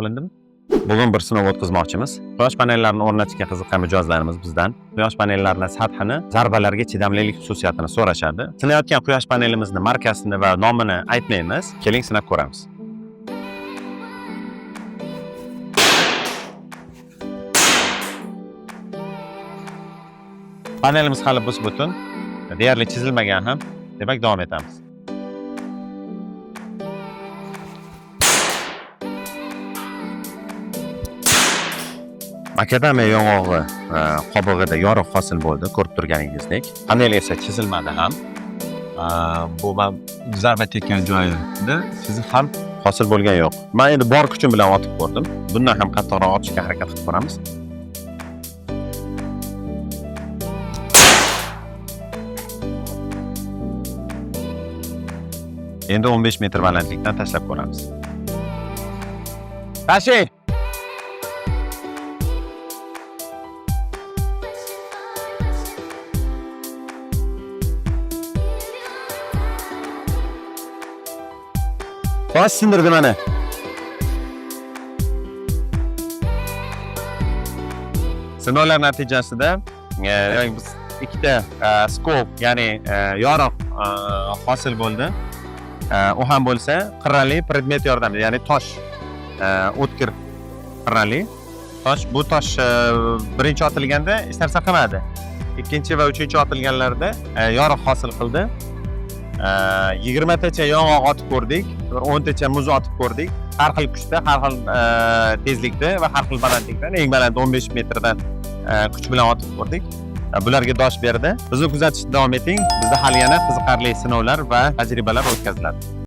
qilindimi? Bugun bir sinov o'tkazmoqchimiz. Quyosh panellarini o'rnatishga qiziqqan mijozlarimiz bizdan quyosh panellarining sathini zarbalarga chidamlilik xususiyatini so'rashadi. Sinayotgan quyosh panelimizni markasini va nomini aytmaymiz. Keling sinab ko'ramiz. Panelimiz hali bus-butun, deyarli chizilmagan ham. Demak, davom etamiz. Makadamiya yong'og'i qobig'ida yoriq hosil bo'ldi, ko'rib turganingizdek. Panel esa chizilmadi ham. Bu zarba tekkan joyida chizib ham hosil bo'lgan yo'q. Men endi bor kuchim bilan otib ko'rdim. Bundan ham qattiqroq otishga harakat qilib ko'ramiz. Endi 15 metr balandlikdan tashlab ko'ramiz. Tashing! Tosh sindirdi mana. Sinovlar natijasida biz ikkita skop, ya'ni yoriq hosil bo'ldi. U ham bo'lsa qirrali predmet yordamida, ya'ni tosh, o'tkir qirrali tosh. Bu tosh birinchi otilganda hech narsa qilmadi. Ikkinchi va uchinchi otilganlarda yoriq hosil qildi. 20 tacha yong'oq otib ko'rdik, 10 tacha muz otib ko'rdik. Har xil kuchda, har xil tezlikda va har xil balandlikdan, eng baland 15 metrdan kuch bilan otib ko'rdik. Bularga dosh berdi. Bizni kuzatishda davom eting. Bizda hali yana qiziqarli sinovlar va tajribalar o'tkaziladi.